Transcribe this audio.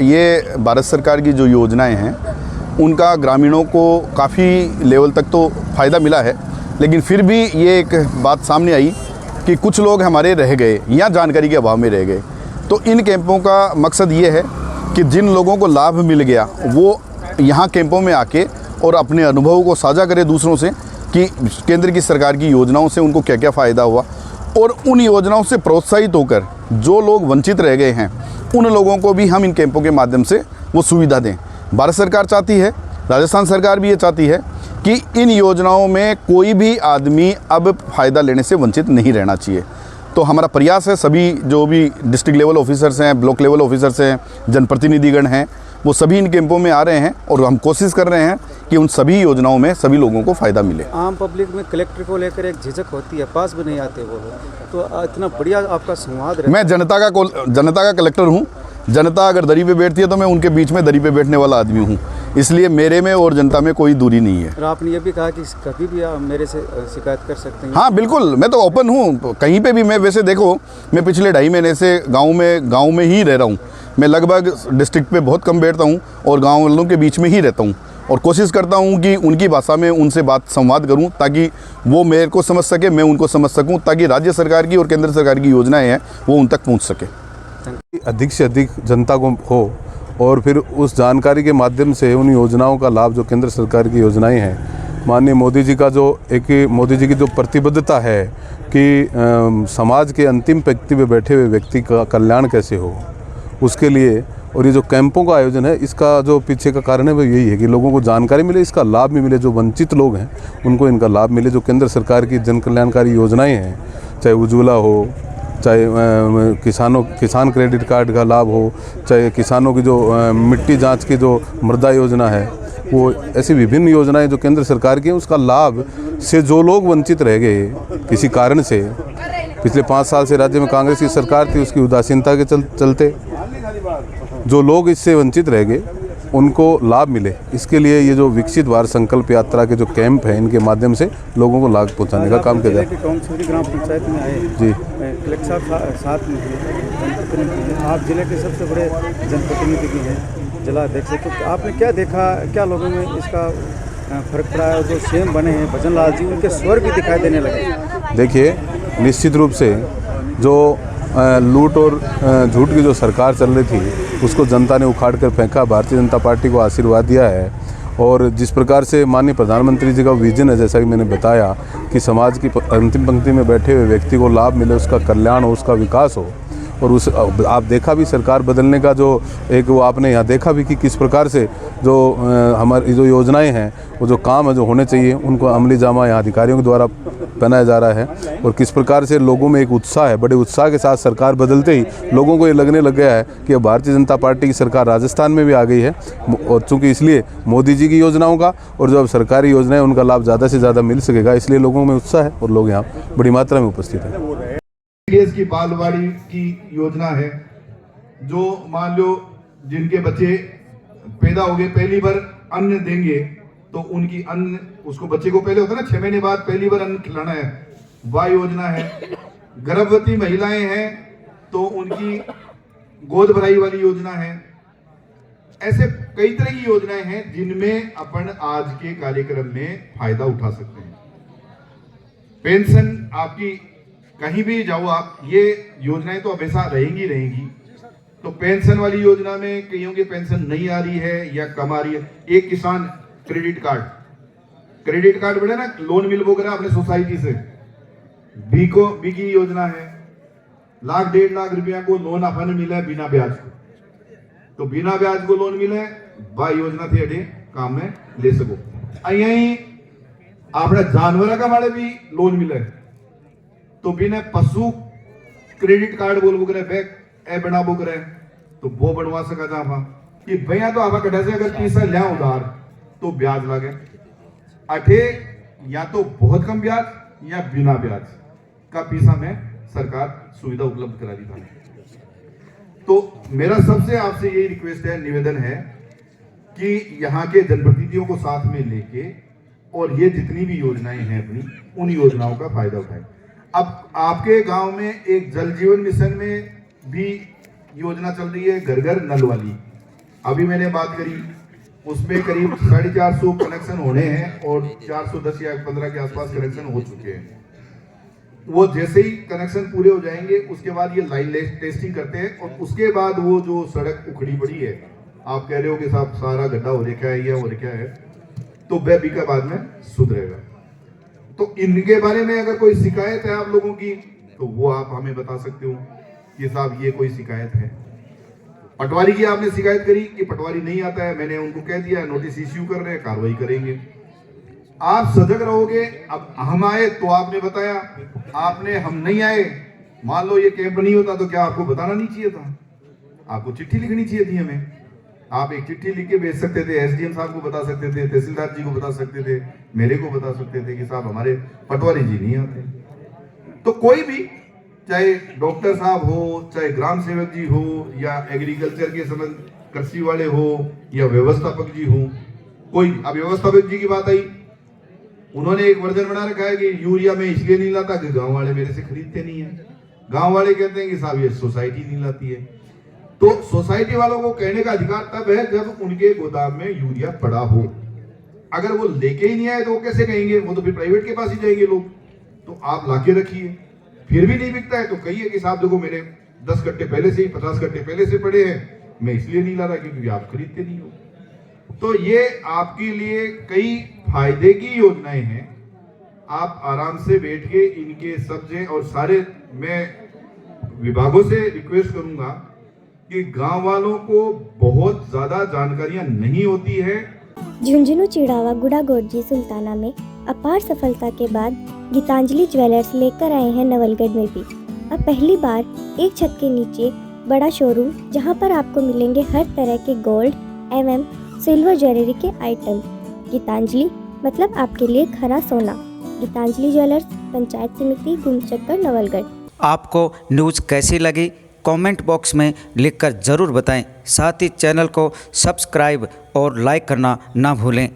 ये भारत सरकार की जो योजनाएं हैं उनका ग्रामीणों को काफ़ी लेवल तक तो फ़ायदा मिला है, लेकिन फिर भी ये एक बात सामने आई कि कुछ लोग हमारे रह गए या जानकारी के अभाव में रह गए। तो इन कैंपों का मकसद ये है कि जिन लोगों को लाभ मिल गया वो यहाँ कैंपों में आके और अपने अनुभव को साझा करें दूसरों से कि केंद्र की सरकार की योजनाओं से उनको क्या क्या फ़ायदा हुआ, और उन योजनाओं से प्रोत्साहित होकर जो लोग वंचित रह गए हैं उन लोगों को भी हम इन कैंपों के माध्यम से वो सुविधा दें। भारत सरकार चाहती है, राजस्थान सरकार भी ये चाहती है कि इन योजनाओं में कोई भी आदमी अब फ़ायदा लेने से वंचित नहीं रहना चाहिए। तो हमारा प्रयास है, सभी जो भी डिस्ट्रिक्ट लेवल ऑफिसर्स हैं, ब्लॉक लेवल ऑफिसर्स हैं, जनप्रतिनिधिगण हैं, वो सभी इन कैंपों में आ रहे हैं और हम कोशिश कर रहे हैं कि उन सभी योजनाओं में सभी लोगों को फ़ायदा मिले। आम पब्लिक में कलेक्टर को लेकर एक झिझक होती है, पास भी नहीं आते वो लोग, तो इतना बढ़िया आपका संवाद है। मैं जनता का कलेक्टर हूँ। जनता अगर दरी पे बैठती है तो मैं उनके बीच में दरी पे बैठने वाला आदमी हूँ, इसलिए मेरे में और जनता में कोई दूरी नहीं है। और आपने ये भी कहा कि कभी भी आप मेरे से शिकायत कर सकते हैं। हाँ बिल्कुल, मैं तो ओपन हूँ कहीं पे भी। मैं वैसे देखो, मैं पिछले 2.5 महीने से गाँव में ही रह रहा हूँ। मैं लगभग डिस्ट्रिक्ट पे बहुत कम बैठता हूँ और गाँव वालों के बीच में ही रहता हूँ और कोशिश करता हूँ कि उनकी भाषा में उनसे संवाद करूँ ताकि वो मेरे को समझ सके, मैं उनको समझ सकूँ, ताकि राज्य सरकार की और केंद्र सरकार की योजनाएं हैं वो उन तक पहुँच सके, अधिक से अधिक जनता को हो और फिर उस जानकारी के माध्यम से उन योजनाओं का लाभ, जो केंद्र सरकार की योजनाएं हैं, माननीय मोदी जी की जो प्रतिबद्धता है कि समाज के अंतिम पंक्ति में बैठे हुए व्यक्ति का कल्याण कैसे हो, उसके लिए और ये जो कैंपों का आयोजन है, इसका जो पीछे का कारण है वो यही है कि लोगों को जानकारी मिले, इसका लाभ भी मिले, जो वंचित लोग हैं उनको इनका लाभ मिले। जो केंद्र सरकार की जन कल्याणकारी योजनाएं हैं, चाहे उज्ज्वला हो, चाहे किसान क्रेडिट कार्ड का लाभ हो, चाहे किसानों की जो मिट्टी जांच की जो मृदा योजना है, वो ऐसी विभिन्न योजनाएं जो केंद्र सरकार की हैं, उसका लाभ से जो लोग वंचित रह गए किसी कारण से, पिछले 5 साल से राज्य में कांग्रेस की सरकार थी, उसकी उदासीनता के चलते जो लोग इससे वंचित रह गए उनको लाभ मिले, इसके लिए ये जो विकसित भारत संकल्प यात्रा के जो कैंप हैं, इनके माध्यम से लोगों को लाभ पहुंचाने का काम किया जाए। ग्राम पंचायत में आए जी, कलेक्टर साथ में जनप्रतिनिधि, आप जिले के सबसे बड़े जनप्रतिनिधि भी हैं, जिलाध्यक्ष, तो आपने क्या देखा, क्या लोगों में इसका फर्क पड़ा है? जो सीएम बने हैं भजन लाल जी, उनके स्वर भी दिखाई देने लगे। देखिए, निश्चित रूप से जो लूट और झूठ की जो सरकार चल रही थी उसको जनता ने उखाड़ कर फेंका, भारतीय जनता पार्टी को आशीर्वाद दिया है। और जिस प्रकार से माननीय प्रधानमंत्री जी का विजन है, जैसा कि मैंने बताया कि समाज की अंतिम पंक्ति में बैठे हुए व्यक्ति को लाभ मिले, उसका कल्याण हो, उसका विकास हो, और उस आप देखा भी सरकार बदलने का जो एक वो आपने यहाँ देखा भी कि किस प्रकार से जो हमारी जो योजनाएं हैं, वो जो काम है जो होने चाहिए, उनको अमली जामा यहाँ अधिकारियों के द्वारा पहनाया जा रहा है। और किस प्रकार से लोगों में एक उत्साह है, बड़े उत्साह के साथ सरकार बदलते ही लोगों को ये लगने लग गया है कि अब भारतीय जनता पार्टी की सरकार राजस्थान में भी आ गई है। और चूँकि इसलिए मोदी जी की योजनाओं का और जो अब सरकारी योजनाएं उनका लाभ ज़्यादा से ज़्यादा मिल सकेगा, इसलिए लोगों में उत्साह है और लोग यहाँ बड़ी मात्रा में उपस्थित हैं। की बालवाड़ी की योजना है, जो मान लो जिनके बच्चे पैदा हो गए, पहली बार अन्न देंगे तो उनकी अन्न, उसको बच्चे को पहले होता है ना 6 महीने बाद पहली बार अन्न खिलाना है, वह योजना है। गर्भवती महिलाएं हैं तो उनकी गोद भराई वाली योजना है। ऐसे कई तरह की योजनाएं हैं जिनमें अपन आज के कार्यक्रम में फायदा उठा सकते हैं। पेंशन आपकी कहीं भी जाओ आप, ये योजनाएं तो हमेशा रहेंगी। तो पेंशन वाली योजना में कईयों की पेंशन नहीं आ रही है या कम आ रही है। एक किसान क्रेडिट कार्ड बने ना, लोन मिल वगैरह अपने सोसाइटी से, बी की योजना है, 1 लाख 1.5 लाख रुपया को लोन अपन मिला बिना ब्याज को, तो बिना ब्याज को लोन मिले वह योजना थी अटे काम में ले सको। यही अपने जानवर का मारे भी लोन मिले, तो बिना पशु क्रेडिट कार्ड बोल बुक रहे, बैग ए बना बुक रहे, तो वो बनवा सका था वहां कि भैया तो आप कटा से अगर पैसा लिया उधार तो ब्याज लगे अठे, या तो बहुत कम ब्याज या बिना ब्याज का पैसा में सरकार सुविधा उपलब्ध करा दी था। तो मेरा सबसे आपसे यही रिक्वेस्ट है, निवेदन है कि यहाँ के जनप्रतिनिधियों को साथ में लेके और ये जितनी भी योजनाएं हैं अपनी, उन योजनाओं का फायदा उठाएं। अब आपके गांव में एक जल जीवन मिशन में भी योजना चल रही है, घर घर नल वाली, अभी मैंने बात करी उसमें करीब 450 कनेक्शन होने हैं और 410 या 15 के आसपास कनेक्शन हो चुके हैं। वो जैसे ही कनेक्शन पूरे हो जाएंगे उसके बाद ये लाइन टेस्टिंग करते हैं और उसके बाद वो जो सड़क उखड़ी पड़ी है, आप कह रहे हो कि साहब सारा गड्ढा हो रखा है या हो रखा है, तो वह भी का बाद में सुधरेगा। तो इनके बारे में अगर कोई शिकायत है आप लोगों की तो वो आप हमें बता सकते हो कि साहब ये कोई शिकायत है। पटवारी की आपने शिकायत करी कि पटवारी नहीं आता है, मैंने उनको कह दिया नोटिस इश्यू कर रहे हैं, कार्रवाई करेंगे। आप सजग रहोगे। अब हम आए तो आपने बताया, आपने हम नहीं आए, मान लो ये कैंप नहीं होता तो क्या आपको बताना नहीं चाहिए था? आपको चिट्ठी लिखनी चाहिए थी हमें। आप एक चिट्ठी लिख के भेज सकते थे, एसडीएम साहब को बता सकते थे, तहसीलदार जी को बता सकते थे, मेरे को बता सकते थे कि साहब हमारे पटवारी जी नहीं आते। तो कोई भी, चाहे डॉक्टर साहब हो, चाहे ग्राम सेवक जी हो, या एग्रीकल्चर के संबंध कृषि वाले हो, या व्यवस्थापक जी हो, कोई। अब व्यवस्थापक जी की बात आई, उन्होंने एक वर्जन बना रखा है कि यूरिया में इसलिए नहीं लाता कि गांव वाले मेरे से खरीदते नहीं है। गांव वाले कहते हैं कि साहब ये सोसाइटी नहीं लाती है। तो सोसाइटी वालों को कहने का अधिकार तब है जब उनके गोदाम में यूरिया पड़ा हो। अगर वो लेके ही नहीं आए तो वो कैसे कहेंगे? वो तो फिर प्राइवेट के पास ही जाएंगे लोग। तो आप लाके रखिए, फिर भी नहीं बिकता है तो कहिए कि साहब देखो मेरे 10 कट्टे पहले से ही 50 कट्टे पहले से पड़े हैं, मैं इसलिए नहीं ला रहा क्योंकि आप खरीदते नहीं हो। तो ये आपके लिए कई फायदे की योजनाएं हैं। आप आराम से बैठ के इनके सब्जे और सारे, मैं विभागों से रिक्वेस्ट करूंगा कि गांव वालों को बहुत ज्यादा जानकारियां नहीं होती है। झुंझुनू, चिड़ावा, गुड़ागोड़जी, सुल्ताना में अपार सफलता के बाद गीतांजलि ज्वेलर्स लेकर आए हैं नवलगढ़ में भी अब पहली बार एक छत के नीचे बड़ा शोरूम, जहां पर आपको मिलेंगे हर तरह के गोल्ड एवं सिल्वर ज्वेलरी के आइटम। गीतांजलि मतलब आपके लिए खरा सोना। गीतांजलि ज्वेलर्स, पंचायत समिति, गुमचक्कर, नवलगढ़। आपको न्यूज़ कैसी लगी कमेंट बॉक्स में लिखकर ज़रूर बताएं। साथ ही चैनल को सब्सक्राइब और लाइक करना ना भूलें।